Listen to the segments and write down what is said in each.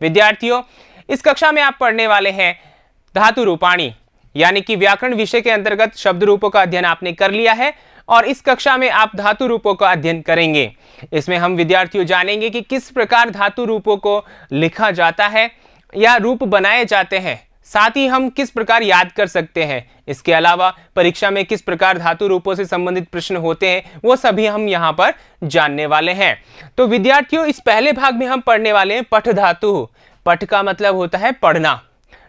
विद्यार्थियों, इस कक्षा में आप पढ़ने वाले हैं धातु रूपाणी, यानी कि व्याकरण विषय के अंतर्गत शब्द रूपों का अध्ययन आपने कर लिया है और इस कक्षा में आप धातु रूपों का अध्ययन करेंगे। इसमें हम विद्यार्थियों जानेंगे कि किस प्रकार धातु रूपों को लिखा जाता है या रूप बनाए जाते हैं, साथ ही हम किस प्रकार याद कर सकते हैं। इसके अलावा परीक्षा में किस प्रकार धातु रूपों से संबंधित प्रश्न होते हैं वो सभी हम यहाँ पर जानने वाले हैं। तो विद्यार्थियों, इस पहले भाग में हम पढ़ने वाले हैं पठ धातु। पठ का मतलब होता है पढ़ना,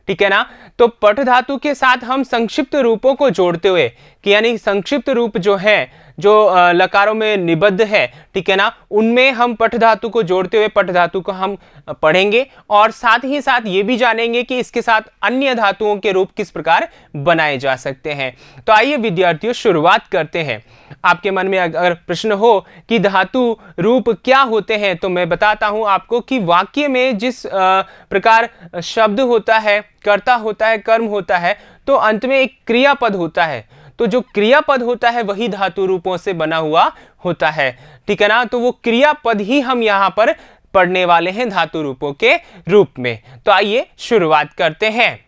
ठीक है ना। तो पठ धातु के साथ हम संक्षिप्त रूपों को जोड़ते हुए, कि यानी संक्षिप्त रूप जो है, जो लकारों में निबद्ध है, ठीक है ना, उनमें हम पठ धातु को जोड़ते हुए पठ धातु को हम पढ़ेंगे और साथ ही साथ ये भी जानेंगे कि इसके साथ अन्य धातुओं के रूप किस प्रकार बनाए जा सकते हैं। तो आइए विद्यार्थियों शुरुआत करते हैं। आपके मन में अगर प्रश्न हो कि धातु रूप क्या होते हैं, तो मैं बताता हूं आपको कि वाक्य में जिस प्रकार शब्द होता है, कर्ता होता है, कर्म होता है, तो अंत में एक क्रियापद होता है। तो जो क्रियापद होता है वही धातु रूपों से बना हुआ होता है, ठीक है ना। तो वो क्रियापद ही हम यहाँ पर पढ़ने वाले हैं धातु रूपों के रूप में। तो आइए शुरुआत करते हैं।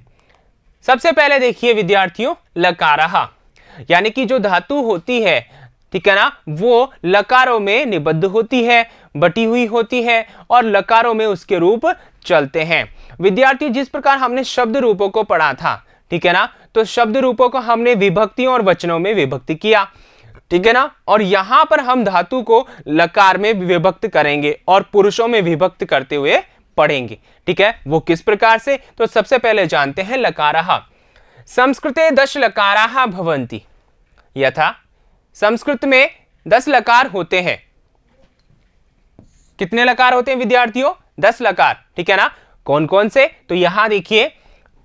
सबसे पहले देखिए विद्यार्थियों, लकारः, यानी कि जो धातु होती है, ठीक है ना, वो लकारों में निबद्ध होती है, बटी हुई होती है और लकारों में उसके रूप चलते हैं। विद्यार्थी, जिस प्रकार हमने शब्द रूपों को पढ़ा था, ठीक है ना, तो शब्द रूपों को हमने विभक्तियों और वचनों में विभक्ति किया, ठीक है ना, और यहां पर हम धातु को लकार में विभक्त करेंगे और पुरुषों में विभक्त करते हुए पढ़ेंगे, ठीक है। वो किस प्रकार से, तो सबसे पहले जानते हैं लकारः। संस्कृते 10 लकाराः भवन्ति, यथा संस्कृत में 10 लकार होते हैं। कितने लकार होते हैं विद्यार्थियों? 10 लकार, ठीक है ना। कौन कौन से, तो यहां देखिए,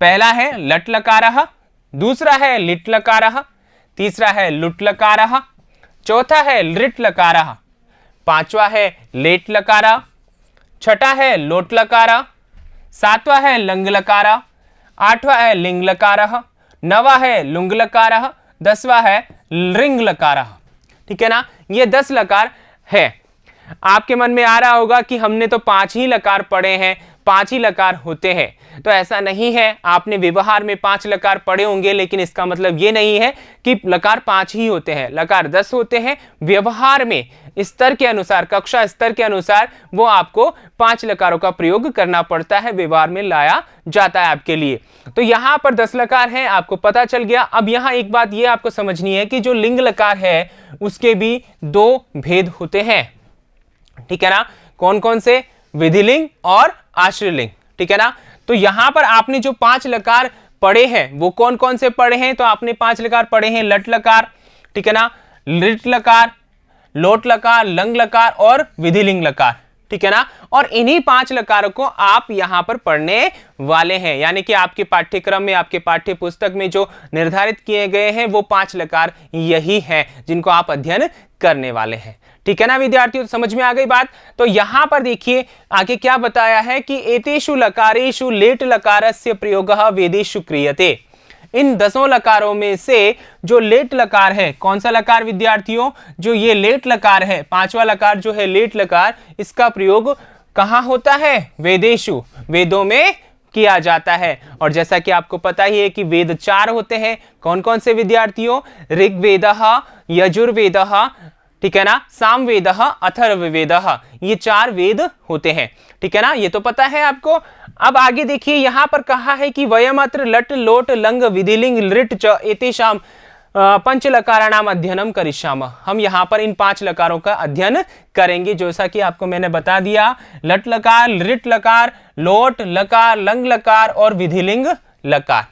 पहला है लट लकारः, दूसरा है लिट लकारः, तीसरा है लुट लकारः, चौथा है लृट लकारः, पांचवा है लेट लकारः, छठा है लोट लकारः, सातवां है लंग लकारः, आठवां है लिंग लकारः, नवा है लुंग लकारः, 10वां है रिंग लकारः, ठीक है ना। ये 10 लकार है। आपके मन में आ रहा होगा कि हमने तो 5 ही लकार पढ़े हैं, 5 ही लकार होते हैं। तो ऐसा नहीं है, आपने व्यवहार में 5 लकार पढ़े होंगे, लेकिन इसका मतलब ये नहीं है कि लकार 5 ही होते हैं। लकार 10 होते हैं। व्यवहार में स्तर के अनुसार, कक्षा स्तर के अनुसार वो आपको 5 लकारों का प्रयोग करना पड़ता है, व्यवहार में लाया जाता है आपके लिए। तो यहाँ पर 10 लकार हैं, आपको पता चल गया। अब यहाँ एक बात ये आपको समझनी है कि जो लिंग लकार है उसके भी 2 भेद होते हैं, ठीक है ना। कौन कौन से? विधिलिंग और आश्रयलिंग, ठीक है ना। तो यहां पर आपने जो 5 लकार पढ़े हैं वो कौन कौन से पढ़े हैं? तो आपने 5 लकार पढ़े हैं, लट लकार, ठीक है ना, लिट लकार, लोट लकार, लंग लकार और विधिलिंग लकार, ठीक है ना। और इन्हीं 5 लकारों को आप यहां पर पढ़ने वाले हैं, यानी कि आपके पाठ्यक्रम में, आपके पाठ्य पुस्तक में जो निर्धारित किए गए हैं वो 5 लकार यही हैं जिनको आप अध्ययन करने वाले हैं, ठीक है ना विद्यार्थियों। तो समझ में आ गई बात। तो यहां पर देखिए आगे क्या बताया है कि एतेषु लकारेषु लेट लकारस्य प्रयोगः वेदेषु क्रियते। इन 10 लकारों में से जो लेट लकार है, कौन सा लकार विद्यार्थियों? जो ये लेट लकार है, 5वां लकार जो है लेट लकार, इसका प्रयोग कहां होता है? वेदेषु, वेदों में किया जाता है। और जैसा कि आपको पता ही है कि वेद 4 होते हैं। कौन कौन से विद्यार्थियों? ऋग्वेदः, यजुर्वेदः, ठीक है ना, सामवेदः, अथर्ववेदः, ये 4 वेद होते हैं, ठीक है ना। ये तो पता है आपको। अब आगे देखिए, यहां पर कहा है कि वयमत्र लट लोट लंग विधिलिंग लृट च एतेषां पंच लकाराणाम अध्ययनम करिष्यामः। हम यहाँ पर इन 5 लकारों का अध्ययन करेंगे, जैसा कि आपको मैंने बता दिया। लट लकार, लृट लकार, लोट लकार, लंग लकार और विधिलिंग लकार,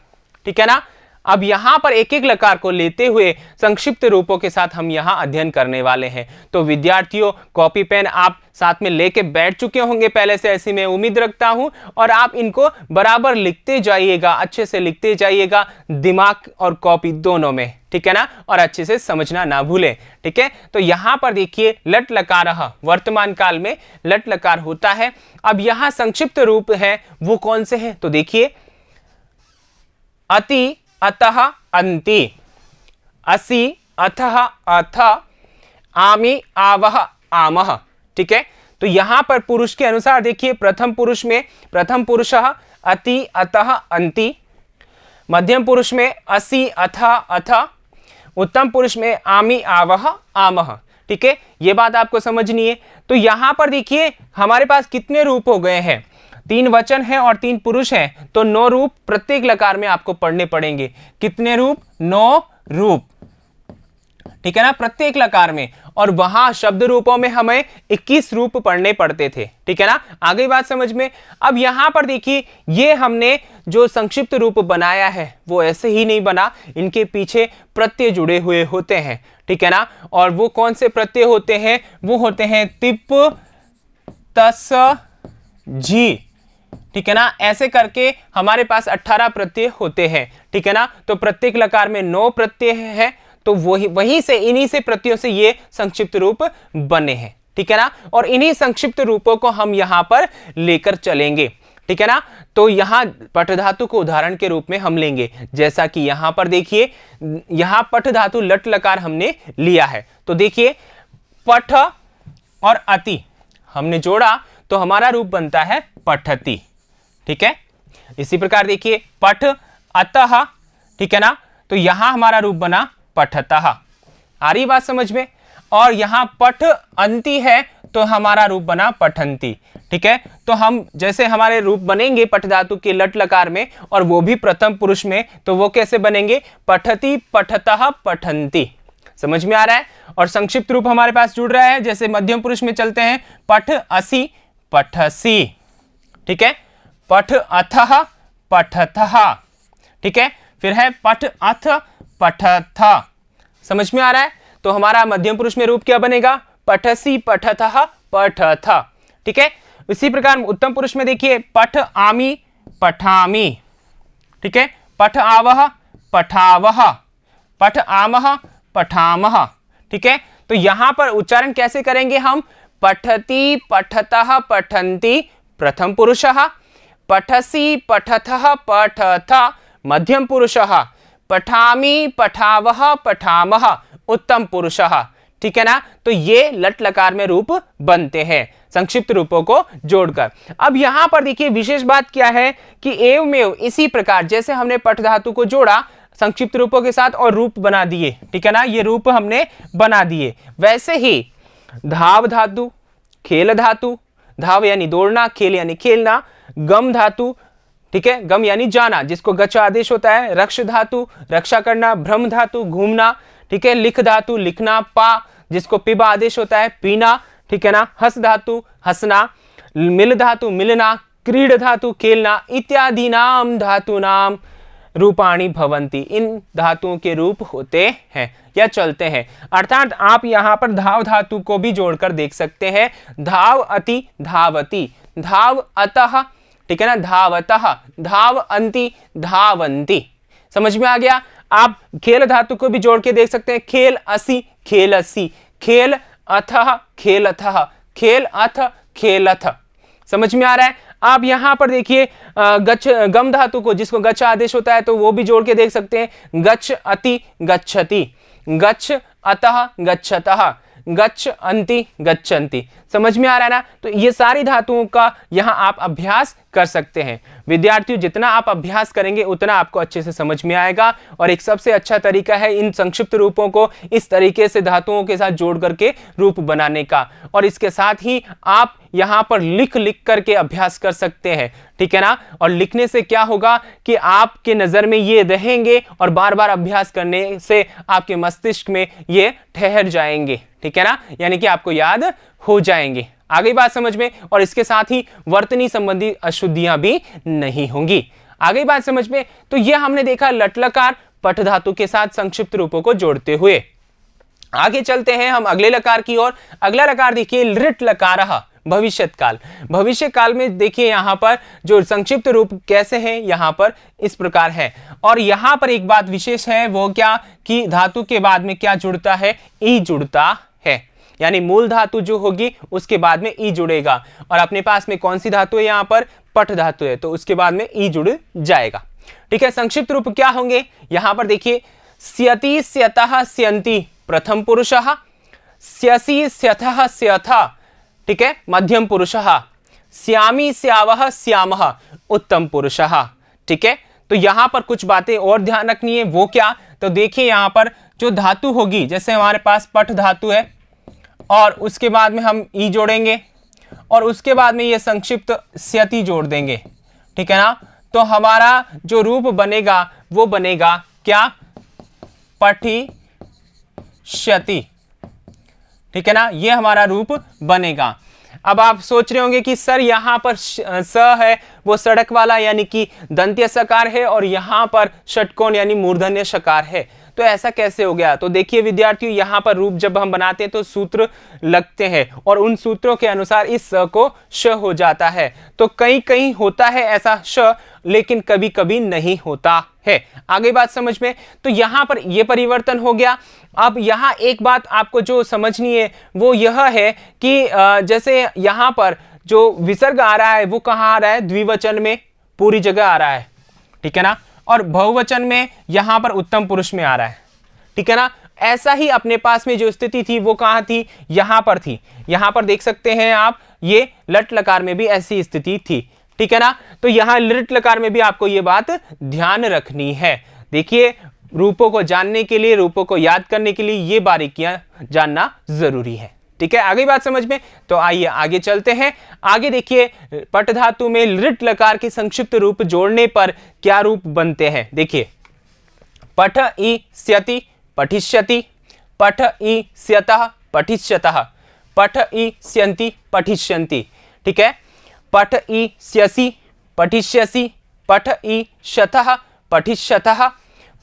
ठीक है ना। अब यहां पर एक एक लकार को लेते हुए संक्षिप्त रूपों के साथ हम यहां अध्ययन करने वाले हैं। तो विद्यार्थियों, कॉपी पेन आप साथ में लेके बैठ चुके होंगे पहले से, ऐसी मैं उम्मीद रखता हूं, और आप इनको बराबर लिखते जाइएगा, अच्छे से लिखते जाइएगा, दिमाग और कॉपी दोनों में, ठीक है ना, और अच्छे से समझना ना भूलें, ठीक है। तो यहां पर देखिए लट लकारः, वर्तमान काल में लट लकार होता है। अब यहां संक्षिप्त रूप है वो कौन से हैं? तो देखिए, अति, अतः, अंति, असि, अथः, अथ, आमि, आवः, आमः, ठीक है। तो यहां पर पुरुष के अनुसार देखिए, प्रथम पुरुष में प्रथम पुरुषः अति अतः अंति, मध्यम पुरुष में असि अथ अथ, उत्तम पुरुष में आमि आवह आमह। ठीक है, ये बात आपको समझनी है। तो यहां पर देखिए हमारे पास कितने रूप हो गए हैं, 3 वचन है और 3 पुरुष हैं, तो 9 रूप प्रत्येक लकार में आपको पढ़ने पड़ेंगे। कितने रूप? 9 रूप। ठीक है ना, प्रत्येक लकार में। और वहां शब्द रूपों में हमें 21 रूप पढ़ने पड़ते थे। ठीक है ना, आ गई बात समझ में। अब यहां पर देखिए, ये हमने जो संक्षिप्त रूप बनाया है वो ऐसे ही नहीं बना, इनके पीछे प्रत्यय जुड़े हुए होते हैं। ठीक है ना, और वो कौन से प्रत्यय होते हैं? वो होते हैं तिप, तस, जी। ठीक है ना, ऐसे करके हमारे पास 18 प्रत्यय होते हैं। ठीक है ना, तो प्रत्येक लकार में 9 प्रत्यय है, तो वहीं से इन्हीं से प्रत्ययों से ये संक्षिप्त रूप बने हैं। ठीक है ना, और इन्हीं संक्षिप्त रूपों को हम यहां पर लेकर चलेंगे। ठीक है ना, तो यहां पठ धातु को उदाहरण के रूप में हम लेंगे, जैसा कि यहां पर देखिए, यहां पठ धातु लट लकार हमने लिया है। तो देखिए पठ और अति हमने जोड़ा तो हमारा रूप बनता है पठति। ठीक है, इसी प्रकार देखिए पठ अतः, ठीक है ना, तो यहां हमारा रूप बना पठतः। आ रही बात समझ में। और यहां पठ अंति है तो हमारा रूप बना पठंती। ठीक है, तो हम जैसे हमारे रूप बनेंगे पठ धातु के लट लकार में, और वो भी प्रथम पुरुष में, तो वो कैसे बनेंगे? पठति, पठतः, पठंती। समझ में आ रहा है। और संक्षिप्त रूप हमारे पास जुड़ रहा है, जैसे मध्यम पुरुष में चलते हैं, पठ असि, पठसी। ठीक है, पठ अथः, पठथः। ठीक है, फिर है पठ अथ, पठथ। समझ में आ रहा है। तो हमारा मध्यम पुरुष में रूप क्या बनेगा? पठसी, पठथः, पठथ। ठीक है, इसी प्रकार उत्तम पुरुष में देखिए, पठ आमि, पठामि। ठीक है, पठ आवह, पठावह, पठ आमह, पठामह। ठीक है, तो यहां पर उच्चारण कैसे करेंगे हम? पठति, पठतः, पठन्ति प्रथम पुरुषः, पठसि, पठथः, पठथ मध्यम पुरुषः, पठामि, पठावह, पठामह उत्तम पुरुषः। ठीक है ना, तो ये लट लकार में रूप बनते हैं संक्षिप्त रूपों को जोड़कर। अब यहां पर देखिए विशेष बात क्या है कि एवमेव इसी प्रकार जैसे हमने पठ धातु को जोड़ा संक्षिप्त रूपों के साथ और रूप बना दिए। ठीक है ना, ये रूप हमने बना दिए, वैसे ही धाव धातु, खेल धातु, धाव यानी दौड़ना, खेल यानी खेलना, गम धातु, ठीक है, गम यानी जाना जिसको गच आदेश होता है, रक्ष धातु रक्षा करना, भ्रम धातु घूमना, ठीक है, लिख धातु लिखना, पा जिसको पिबा आदेश होता है पीना, ठीक है ना, हस धातु हंसना, मिल धातु मिलना, क्रीड धातु खेलना, इत्यादि नाम धातु नाम रूपाणी भवंती। इन धातुओं के रूप होते हैं या चलते हैं। अर्थात आप यहां पर धाव धातु को भी जोड़कर देख सकते हैं, धाव अति धावती, धाव अतः, ठीक है ना, धावतः, धाव अंति धावंती। समझ में आ गया। आप खेल धातु को भी जोड़ के देख सकते हैं, खेल असि खेलसी, खेल अथः खेलथः, खेल अथ खेलथ। समझ में आ रहा है। आप यहां पर देखिए गच गम धातु को जिसको गच्छ आदेश होता है तो वो भी जोड़ के देख सकते हैं, गच्छ अति गच्छति, गच्छ अतः गच्छतः, गच्छ अंति गच्छन्ति। समझ में आ रहा है ना। तो ये सारी धातुओं का यहां आप अभ्यास कर सकते हैं। विद्यार्थियों जितना आप अभ्यास करेंगे उतना आपको अच्छे से समझ में आएगा, और एक सबसे अच्छा तरीका है इन संक्षिप्त रूपों को इस तरीके से धातुओं के साथ जोड़ करके रूप बनाने का। और इसके साथ ही आप यहां पर लिख करके अभ्यास कर सकते हैं, ठीक है ना। और लिखने से क्या होगा कि आपके नजर में ये रहेंगे और बार बार अभ्यास करने से आपके मस्तिष्क में ये ठहर जाएंगे, ठीक है ना, यानी कि आपको याद हो जाएंगे। आ गई बात समझ में। और इसके साथ ही वर्तनी संबंधी अशुद्धियां भी नहीं होंगी। आ गई बात समझ में। तो यह हमने देखा लट लकार पठ धातु के साथ संक्षिप्त रूपों को जोड़ते हुए। आगे चलते हैं हम अगले लकार की ओर। अगला लकार देखिए लृट लकारः, भविष्यत काल। भविष्य काल में देखिए यहां पर जो संक्षिप्त रूप कैसे हैं, यहां पर इस प्रकार है। और यहां पर एक बात विशेष है, वो क्या कि धातु के बाद में क्या जुड़ता है, ई जुड़ता है, यानी मूल धातु जो होगी उसके बाद में ई जुड़ेगा। और अपने पास में कौन सी धातु है, यहां पर पठ धातु है, तो उसके बाद में ई जुड़ जाएगा, ठीक है। संक्षिप्त रूप क्या होंगे, यहां पर देखिए स्यति स्यतः स्यन्ति प्रथम पुरुषः, स्यसि स्यथः स्यथ, ठीक है, मध्यम पुरुषः, श्यामी श्यावः श्यामः, उत्तम पुरुषः। ठीक है, तो यहां पर कुछ बातें और ध्यान रखनी है, वो क्या, तो देखिए यहां पर जो धातु होगी, जैसे हमारे पास पठ धातु है और उसके बाद में हम ई जोड़ेंगे और उसके बाद में ये संक्षिप्त स्यति जोड़ देंगे। ठीक है ना, तो हमारा जो रूप बनेगा वो बनेगा क्या, पठिष्यति। ठीक है ना, ये हमारा रूप बनेगा। अब आप सोच रहे होंगे कि सर यहाँ पर स है वो सड़क वाला यानी कि दंत्य सकार है और यहाँ पर षटकोण यानी मूर्धन्य सकार है, तो ऐसा कैसे हो गया। तो देखिए विद्यार्थियों, यहाँ पर रूप जब हम बनाते हैं तो सूत्र लगते हैं और उन सूत्रों के अनुसार इस स को श हो जाता है। तो कहीं कहीं होता है ऐसा श, लेकिन कभी कभी नहीं होता है। आगे बात समझ में, तो यहाँ पर ये परिवर्तन हो गया। अब यहाँ एक बात आपको जो समझनी है वो यह है कि जैसे यहाँ पर जो विसर्ग आ रहा है वो कहाँ आ रहा है, द्विवचन में पूरी जगह आ रहा है। ठीक है ना, और बहुवचन में यहाँ पर उत्तम पुरुष में आ रहा है। ठीक है ना, ऐसा ही अपने पास में जो स्थिति थी वो कहाँ थी, यहाँ पर थी। यहाँ पर देख सकते हैं आप, ये लट लकार में भी ऐसी स्थिति थी। ठीक है ना, तो यहाँ लिट लकार में भी आपको ये बात ध्यान रखनी है। देखिए रूपों को जानने के लिए, रूपों को याद करने के लिए ये बारीकियां जानना जरूरी है। ठीक है, आगे बात समझ में, तो आइए आगे चलते हैं। आगे देखिए पट धातु में लिट लकार के संक्षिप्त रूप जोड़ने पर क्या रूप बनते हैं। देखिए पठ ई स्यति पठिष्यति, पठ ई स्यतः पठिष्यतः, पठ ई स्यन्ति पठिष्यन्ति। ठीक है, पठ ई स्यसि पठिष्यसि, पठ ई शतः पठिष्यतः,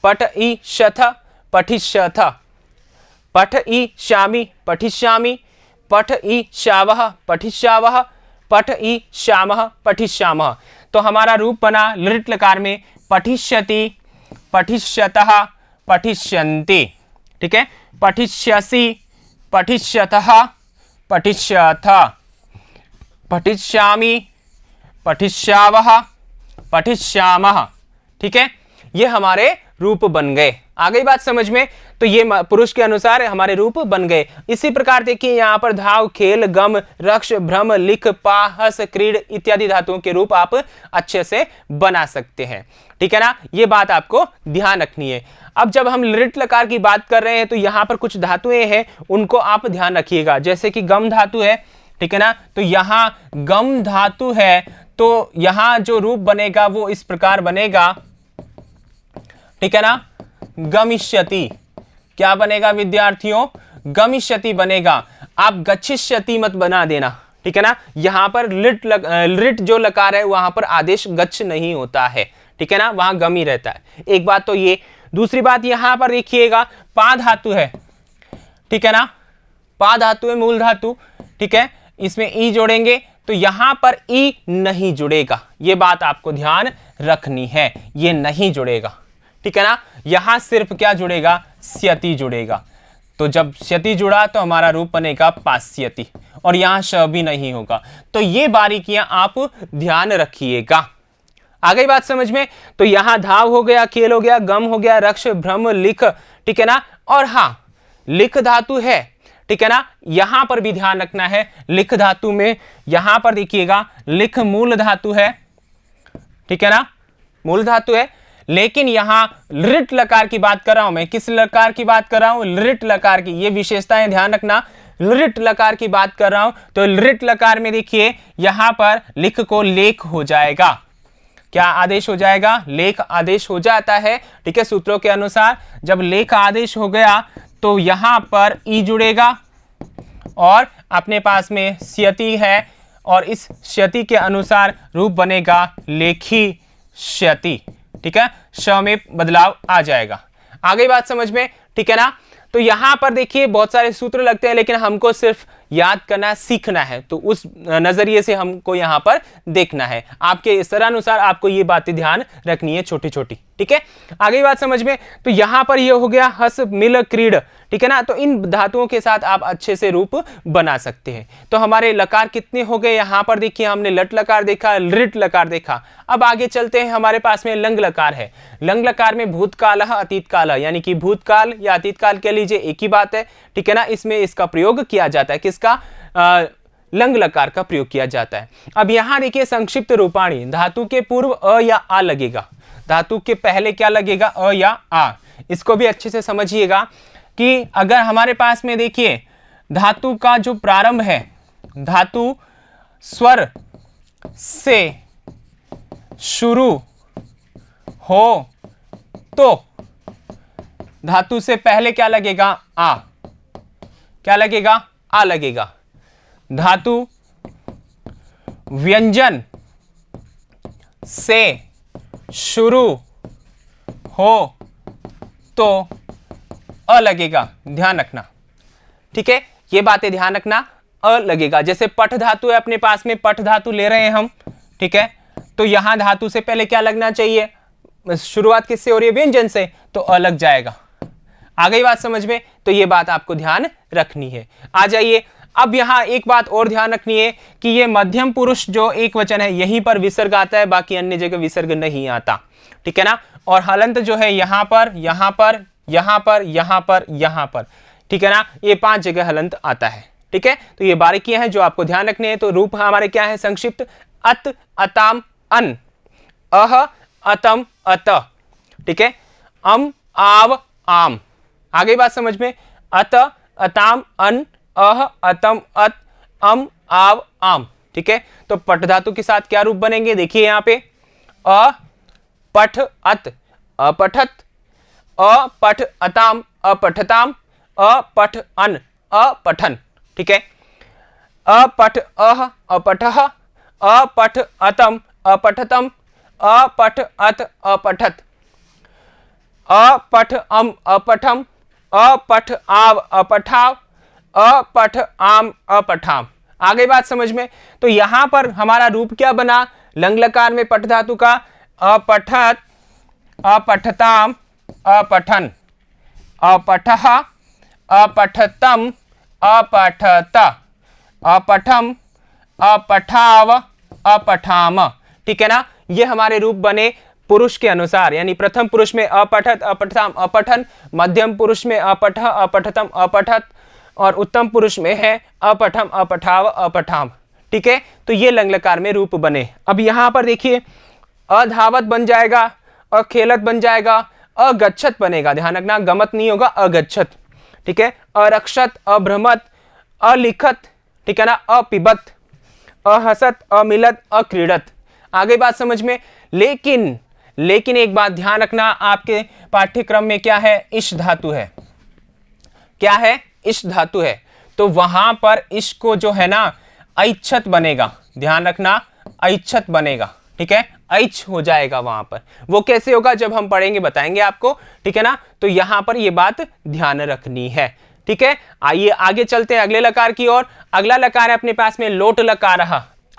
पठ ई शथ पठिष्यथ, पठ ई श्यामि पठिष्यामि, पठ ई श्यावः पठिष्यावः, पठ ई श्यामः पठिष्यामः। तो हमारा रूप बना लिट लकार में पठिष्यति पठिष्यतः पठिष्यन्ति। ठीक है, पठिष्यसि पठिष्यतः पठिष्यथ, पठिष्यामि पठिष्यावः पठिष्यामः। ठीक है, ये हमारे रूप बन गए। आ गई बात समझ में, तो ये पुरुष के अनुसार हमारे रूप बन गए। इसी प्रकार देखिए यहाँ पर धाव, खेल, गम, रक्ष, भ्रम, लिख, पा, हस, क्रीड इत्यादि धातुओं के रूप आप अच्छे से बना सकते हैं। ठीक है ना, ये बात आपको ध्यान रखनी है। अब जब हम लिट लकार की बात कर रहे हैं तो यहाँ पर कुछ धातुएं हैं, उनको आप ध्यान रखिएगा। जैसे कि गम धातु है, ठीक है ना, तो यहाँ गम धातु है, तो यहाँ जो रूप बनेगा वो इस प्रकार बनेगा। ठीक है ना, गमिष्यति। क्या बनेगा विद्यार्थियों, गमिष्यति बनेगा। आप गच्छिष्यति मत बना देना। ठीक है ना, यहां पर लिट जो लकार है वहां पर आदेश गच्छ नहीं होता है। ठीक है ना, वहां गम ही रहता है। एक बात तो ये। दूसरी बात यहां पर देखिएगा पा धातु है। ठीक है ना, पा धातु है मूल धातु। ठीक है, इसमें ई जोड़ेंगे तो यहां पर ई नहीं जुड़ेगा। ये बात आपको ध्यान रखनी है, ये नहीं जुड़ेगा। ठीक है ना, यहां सिर्फ क्या जुड़ेगा, स्यति जुड़ेगा। तो जब स्यति जुड़ा तो हमारा रूप बनेगा पास्यति, और यहां श भी नहीं होगा। तो ये बारीकियां आप ध्यान रखिएगा। आ गई बात समझ में, तो यहां धाव हो गया, खेल हो गया, गम हो गया, रक्ष, भ्रम, लिख। ठीक है ना, और हाँ लिख धातु है। ठीक है ना, यहां पर भी ध्यान रखना है। लिख धातु में यहां पर देखिएगा लिख मूल धातु है। ठीक है ना, मूल धातु है, लेकिन यहां लिट लकार की बात कर रहा हूं मैं। किस लकार की बात कर रहा हूं, लिट लकार की। ये विशेषताएं ध्यान रखना, लिट लकार की बात कर रहा हूं। तो लिट लकार में देखिए यहां पर लिख को लेख हो जाएगा। क्या आदेश हो जाएगा, लेख आदेश हो जाता है। ठीक है, सूत्रों के अनुसार जब लेख आदेश हो गया तो यहां पर ई जुड़ेगा और अपने पास में स्यति है, और इस स्यति के अनुसार रूप बनेगा लेखी स्यति। ठीक है, श में बदलाव आ जाएगा। आ गई बात समझ में। ठीक है ना, तो यहां पर देखिए बहुत सारे सूत्र लगते हैं, लेकिन हमको सिर्फ याद करना, सीखना है। तो उस नजरिए से हमको यहां पर देखना है। आपके स्तरानुसार आपको ये बातें ध्यान रखनी है, छोटी छोटी। ठीक है, आगे बात समझ में। तो यहां पर ये हो गया हस, मिल, क्रीड। ठीक है ना, तो इन धातुओं के साथ आप अच्छे से रूप बना सकते हैं। तो हमारे लकार कितने हो गए, यहां पर देखिए हमने लट लकार देखा, लिट लकार देखा। अब आगे चलते हैं, हमारे पास में लंग लकार है। लंग लकार में भूतकाल, अतीत काल, यानी कि भूतकाल या अतीत काल कह लीजिए, एक ही बात है। ठीक है ना, इसमें इसका प्रयोग किया जाता है। किसका, लंग लकार का प्रयोग किया जाता है। अब यहां देखिए संक्षिप्त रूपाणी, धातु के पूर्व अ या आ लगेगा, धातु के पहले क्या लगेगा, अ या आ। इसको भी अच्छे से समझिएगा कि अगर हमारे पास में देखिए धातु का जो प्रारंभ है, धातु स्वर से शुरू हो तो धातु से पहले क्या लगेगा, आ। क्या लगेगा, आ लगेगा। धातु व्यंजन से शुरू हो तो अ लगेगा, ध्यान रखना, ठीक है, ये बातें ध्यान रखना, अ लगेगा। जैसे पठ धातु है अपने पास में, पठ धातु ले रहे हैं हम, ठीक है, तो यहां धातु से पहले क्या लगना चाहिए, शुरुआत किससे हो रही है, व्यंजन से, तो अ लग जाएगा। आ गई बात समझ में, तो ये बात आपको ध्यान रखनी है। आ जाइए, अब यहां एक बात और ध्यान रखनी है कि ये मध्यम पुरुष जो एक वचन है यहीं पर विसर्ग आता है, बाकी अन्य जगह विसर्ग नहीं आता, ठीक है ना। और हलंत जो है यहां पर, यहां पर, यहां पर, यहां पर, यहां पर, ठीक है ना, ये 5 जगह हलंत आता है, ठीक है। तो ये बारीकियां हैं जो आपको ध्यान रखने हैं। तो रूप हमारे क्या है, संक्षिप्त अत, अताम, अन, अह, अतम, अत, ठीक है, अम, आव, आम। आगे बात समझ में, अत, अताम, अन, अह, अतम, अत, अम, आव, आम, ठीक है। तो पठ धातु के साथ क्या रूप बनेंगे, देखिए यहां पे, अ पठ अत, अपठत, अपठ अताम, अपठताम, अपठ अन, अपठन, ठीक है। अपठ अह, अपठः, अपठ अतम, अपठतम, अपठ अत, अपठत, अपठ अम, अपठम, अपठ आव, अपठाव, अपठ आम, अपठाम। आगे बात समझ में, तो यहां पर हमारा रूप क्या बना, लंग लकार में पठ धातु का, अपठत, अपठताम, अपठन, अपठः, अपठतम, अपठत, अपठम, अपठाव, अपठाम, ठीक है ना। ये हमारे रूप बने पुरुष के अनुसार, यानी प्रथम पुरुष में अपठत, अपठताम, अपठन, मध्यम पुरुष में अपठ, अपठतम, अपठत, और उत्तम पुरुष में है अपठम, अपठाव, अपठाम, ठीक है। तो ये लंग लकार में रूप बने। अब यहां पर देखिए अधावत बन जाएगा, अखेलत बन जाएगा, अगच्छत बनेगा, ध्यान रखना, गमत नहीं होगा, अगच्छत, ठीक है। अरक्षत, अभ्रमत, अलिखत, ठीक है ना, अपिबत, अहसत, अमिलत, अक्रीडत। आगे बात समझ में। लेकिन एक बात ध्यान रखना, आपके पाठ्यक्रम में क्या है, इश धातु है, क्या है, इश धातु है, तो वहां पर इश को जो है ना ऐच्छत बनेगा, ध्यान रखना, ऐच्छत बनेगा, ठीक है, ऐच्छ हो जाएगा वहां पर। वो कैसे होगा जब हम पढ़ेंगे बताएंगे आपको, ठीक है ना। तो यहां पर ये बात ध्यान रखनी है, ठीक है। आइए आगे चलते हैं अगले लकार की ओर। अगला लकार है अपने पास में लोट लकार,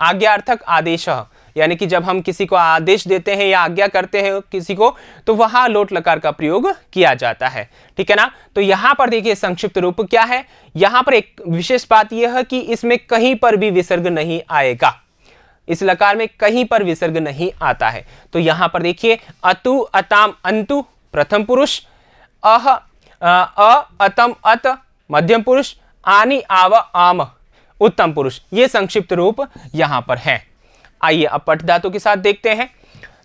आज्ञार्थक आदेश, यानी कि जब हम किसी को आदेश देते हैं या आज्ञा करते हैं किसी को, तो वहां लोट लकार का प्रयोग किया जाता है, ठीक है ना। तो यहां पर देखिए संक्षिप्त रूप क्या है, यहां पर एक विशेष बात यह है कि इसमें कहीं पर भी विसर्ग नहीं आएगा, इस लकार में कहीं पर विसर्ग नहीं आता है। तो यहां पर देखिए अतु, अताम, अंतु प्रथम पुरुष, अह, अतम, अत मध्यम पुरुष, आनी, आव, आम उत्तम पुरुष, ये संक्षिप्त रूप यहां पर है। आइए अब पठ धातु के साथ देखते हैं।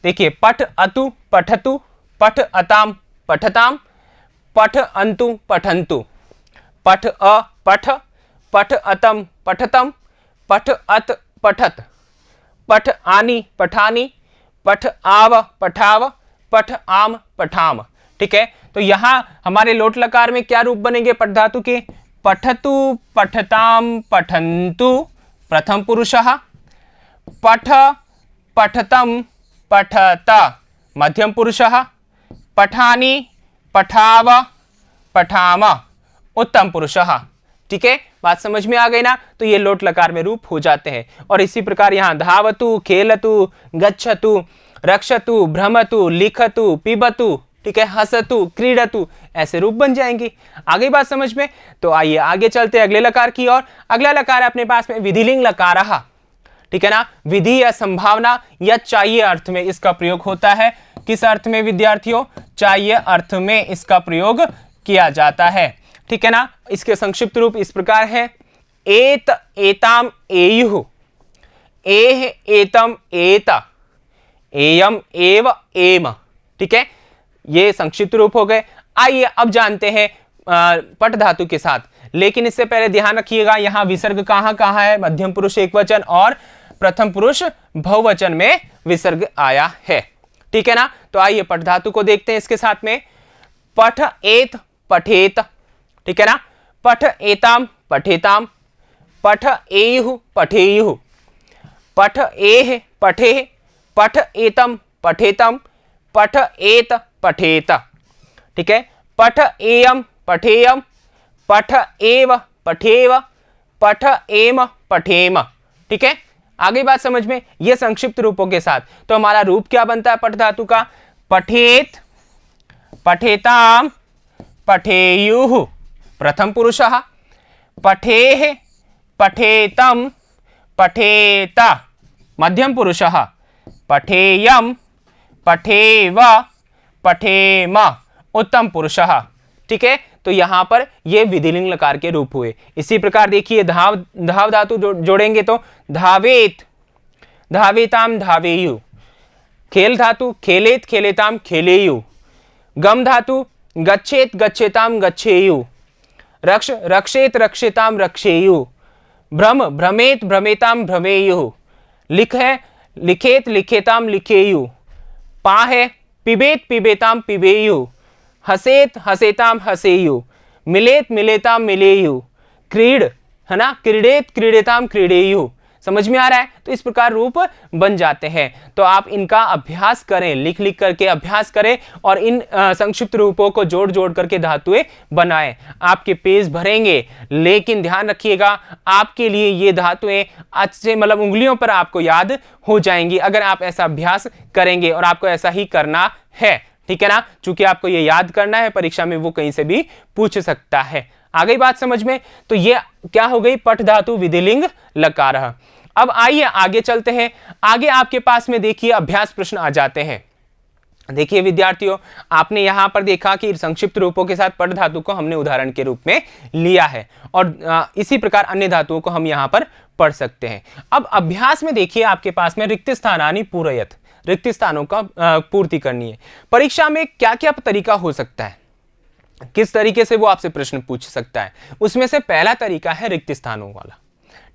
देखिए पठ अतु, पठतु, पठ अताम, पठताम, पठ अंतु, पठंतु, पठ अ, पठ, पठ अतम, पठतम, पठ अत, पठत, पठ आनी, पठानी, पठ आव, पठाव, पठ आम, पठाम, ठीक है। तो यहां हमारे लोट लकार में क्या रूप बनेंगे पठ धातु के, पठतु, पठताम, पठंतु प्रथम पुरुषः, पठ, पठतम, पठत मध्यम पुरुषः, पठानी, पठाव, पठाम उत्तम पुरुषः, ठीक है। बात समझ में आ गई ना। तो ये लोट लकार में रूप हो जाते हैं। और इसी प्रकार यहाँ धावतु, खेलतु, गच्छतु, रक्षतु, भ्रमतु, लिखतु, पिबतु, ठीक है, हसतु, क्रीडतु, ऐसे रूप बन जाएंगे। आगे बात समझ में। तो आइए आगे चलते हैं अगले लकार की ओर। अगला लकार है अपने पास में विधिलिंग लकारः, ठीक है ना। विधि या संभावना या चाहिए अर्थ में इसका प्रयोग होता है। किस अर्थ में विद्यार्थियों, चाहिए अर्थ में इसका प्रयोग किया जाता है, ठीक है ना। इसके संक्षिप्त रूप इस प्रकार है, एत एताम एयुः, एह एतम एत, एयम एव एम। ठीक है, ये संक्षिप्त रूप हो गए। आइए अब जानते हैं पट धातु के साथ, लेकिन इससे पहले ध्यान रखिएगा यहां विसर्ग कहां कहां है, मध्यम पुरुष एकवचन और प्रथम पुरुष बहुवचन में विसर्ग आया है। ठीक है ना, तो आइए पट धातु को देखते हैं इसके साथ में। पठ एत पठेत, ठीक है ना, पठ एताम पठेताम, पठ एयुः पठेयुः, पठ एह पठेः, पठ एतम पठेतम, पठ एत पठेत। ठीक है, पठ एयम पठेयम, पठ एव पठेव, पठ एम पठेम। ठीक है, आगे बात समझ में, ये संक्षिप्त रूपों के साथ। तो हमारा रूप क्या बनता है पट धातु का, पठेत पठेताम पठेयुः प्रथम पुरुषः, पठेः पठेतम पठेत मध्यम पुरुषः, पठेयम पठेव पठेम उत्तम पुरुषः। ठीक है, तो यहां पर ये विधिलिंग लकार के रूप हुए। इसी प्रकार देखिए धाव धातु जोड़ेंगे तो धावेत धावेताम धावेयु, खेल धातु खेलेत खेलेताम खेलेयु, गम धातु गच्छेत गच्छेताम गच्छेयु, रक्ष रक्षेत रक्षेताम रक्षेयु, भ्रम भ्रमेत भ्रमेताम भ्रमेयु, लिख है लिखेत लिखेताम लिखेयु, पा है पिबेत पिबेताम पिबेयु, हसेत हसेताम हसेयु, मिलेत मिलेताम मिलेयु, क्रीड है ना क्रीडेत क्रीडेताम क्रीडेयु। समझ में आ रहा है, तो इस प्रकार रूप बन जाते हैं। तो आप इनका अभ्यास करें, लिख लिख करके अभ्यास करें और इन संक्षिप्त रूपों को जोड़ जोड़ करके धातुएं बनाएं। आपके पेज भरेंगे, लेकिन ध्यान रखिएगा आपके लिए ये धातुएं अच्छे मतलब उंगलियों पर आपको याद हो जाएंगी अगर आप ऐसा अभ्यास करेंगे, और आपको ऐसा ही करना है। ठीक है ना, चूंकि आपको ये याद करना है, परीक्षा में वो कहीं से भी पूछ सकता है। आ गई बात समझ में, तो ये क्या हो गई पट धातु विधिलिंग लकार। अब आइए आगे चलते हैं। आगे आपके पास में देखिए अभ्यास प्रश्न आ जाते हैं। देखिए विद्यार्थियों, आपने यहां पर देखा कि संक्षिप्त रूपों के साथ पट धातु को हमने उदाहरण के रूप में लिया है, और इसी प्रकार अन्य धातुओं को हम यहां पर पढ़ सकते हैं। अब अभ्यास में देखिए आपके पास में रिक्त स्थानानि पूरयत, रिक्त स्थानों का पूर्ति करनी है। परीक्षा में क्या क्या तरीका हो सकता है, किस तरीके से वो आपसे प्रश्न पूछ सकता है, उसमें से पहला तरीका है रिक्त स्थानों वाला।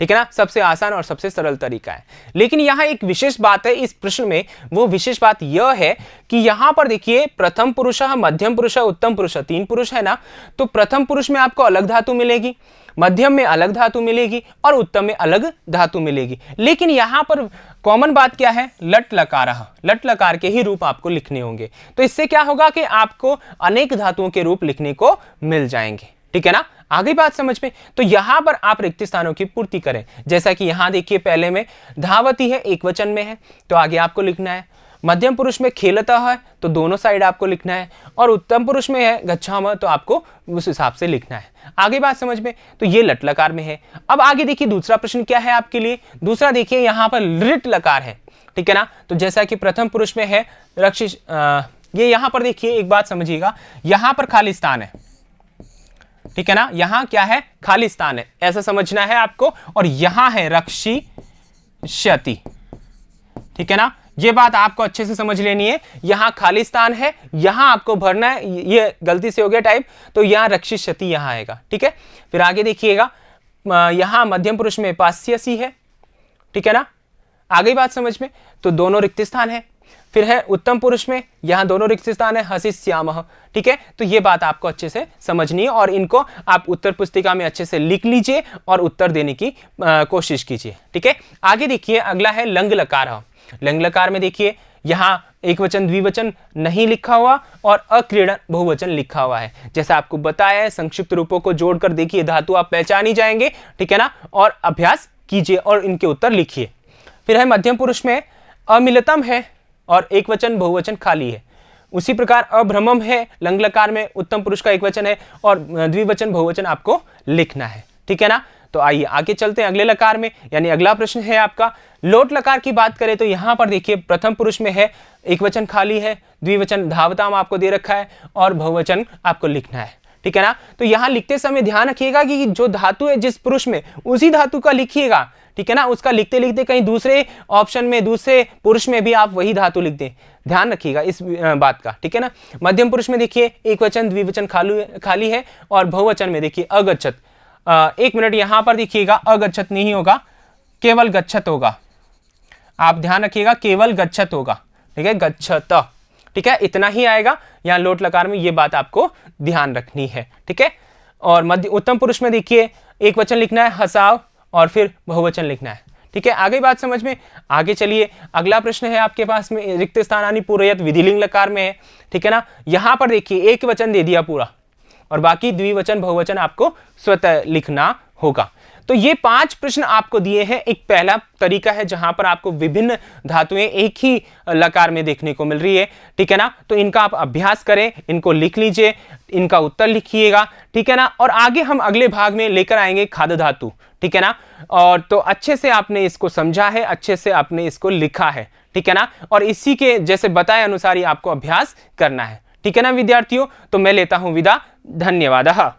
ठीक है ना, सबसे आसान और सबसे सरल तरीका है। लेकिन यहां एक विशेष बात है इस प्रश्न में, वो विशेष बात यह है कि यहां पर देखिए प्रथम पुरुष मध्यम पुरुष उत्तम पुरुष, तीन पुरुष है ना, तो प्रथम पुरुष में आपको अलग धातु मिलेगी, मध्यम में अलग धातु मिलेगी और उत्तम में अलग धातु मिलेगी। लेकिन यहां पर कॉमन बात क्या है, लट लकार, लट लकार के ही रूप आपको लिखने होंगे। तो इससे क्या होगा कि आपको अनेक धातुओं के रूप लिखने को मिल जाएंगे। ठीक है ना, आगे बात समझ में, तो यहां पर आप रिक्त स्थानों की पूर्ति करें। जैसा कि यहां देखिए पहले में धावती है, एक वचन में है, तो आगे आपको लिखना है। मध्यम पुरुष में खेलता है, तो दोनों साइड आपको लिखना है, और उत्तम पुरुष में है गच्छामः, तो आपको उस हिसाब से लिखना है। आगे बात समझ में, तो ये लट लकार में है। अब आगे देखिए दूसरा प्रश्न क्या है आपके लिए, दूसरा देखिए यहां पर लिट लकार है। ठीक है ना, तो जैसा कि प्रथम पुरुष में है रक्षिश, ये यहां पर देखिए एक बात समझिएगा, यहां पर खाली स्थान है। ठीक है ना, यहां क्या है, खाली स्थान है, ऐसा समझना है आपको, और यहां है रक्षिष्यति। ठीक है ना, ये बात आपको अच्छे से समझ लेनी है। यहां खाली स्थान है, यहां आपको भरना है, ये गलती से हो गया टाइप, तो यहां रक्षिष्यति यहां आएगा। ठीक है, फिर आगे देखिएगा यहां मध्यम पुरुष में पास्यसी है। ठीक है ना, आगे बात समझ में, तो दोनों रिक्त स्थान है। फिर है उत्तम पुरुष में, यहां दोनों रिक्त स्थान है, हसिष्यामः। ठीक है, तो ये बात आपको अच्छे से समझनी है, और इनको आप उत्तर पुस्तिका में अच्छे से लिख लीजिए और उत्तर देने की कोशिश कीजिए। ठीक है, आगे देखिए अगला है लंग लकार। लंग लकार में देखिए यहां एक वचन द्विवचन नहीं लिखा हुआ और अक्रीडन बहुवचन लिखा हुआ है। जैसा आपको बताया है, संक्षिप्त रूपों को जोड़कर देखिए धातु आप पहचान ही जाएंगे। ठीक है ना, और अभ्यास कीजिए और इनके उत्तर लिखिए। फिर है मध्यम पुरुष में अमिलतम है और एक वचन बहुवचन खाली है। उसी प्रकार अभ्रमम है लंग लकार में, उत्तम पुरुष का एक वचन है और द्विवचन बहुवचन आपको लिखना है। ठीक है ना, तो आइए आगे चलते हैं अगले लकार में, यानी अगला प्रश्न है आपका लोट लकार की बात करें तो यहां पर देखिए प्रथम पुरुष में है, एक वचन खाली है, द्विवचन धावताम आपको दे रखा है और बहुवचन आपको लिखना है। ठीक है ना। तो यहां लिखते समय ध्यान रखिएगा कि जो धातु है जिस पुरुष में उसी धातु का लिखिएगा, ठीक है ना। उसका लिखते लिखते कहीं दूसरे ऑप्शन में दूसरे पुरुष में भी आप वही धातु लिख दें, ध्यान रखिएगा इस बात का, ठीक है ना। मध्यम पुरुष में देखिए एक वचन द्विवचन खाली है और बहुवचन में देखिए अगच्छत। एक मिनट, यहां पर देखिएगा अगच्छत नहीं होगा, केवल गच्छत होगा। आप ध्यान रखिएगा केवल गच्छत होगा, ठीक है, गच्छत, ठीक है, इतना ही आएगा यहां लोट लकार में, ये बात आपको ध्यान रखनी है, ठीक है। और मध्य उत्तम पुरुष में देखिए एक वचन लिखना है हसाव और फिर बहुवचन लिखना है, ठीक है। आगे बात समझ में, आगे चलिए। अगला प्रश्न है आपके पास में रिक्त स्थानानि पूरयत विधिलिंग लकार में है, ठीक है ना। यहां पर देखिए एक वचन दे दिया पूरा और बाकी द्विवचन बहुवचन आपको स्वतः लिखना होगा। तो ये 5 प्रश्न आपको दिए हैं। एक पहला तरीका है जहां पर आपको विभिन्न धातुएं एक ही लकार में देखने को मिल रही है, ठीक है ना। तो इनका आप अभ्यास करें, इनको लिख लीजिए, इनका उत्तर लिखिएगा, ठीक है ना। और आगे हम अगले भाग में लेकर आएंगे खाद्य धातु, ठीक है ना। और तो अच्छे से आपने इसको समझा है, अच्छे से आपने इसको लिखा है, ठीक है ना। और इसी के जैसे बताए अनुसार ही आपको अभ्यास करना है, ठीक है ना विद्यार्थियों। तो मैं लेता हूं विदा, धन्यवाद।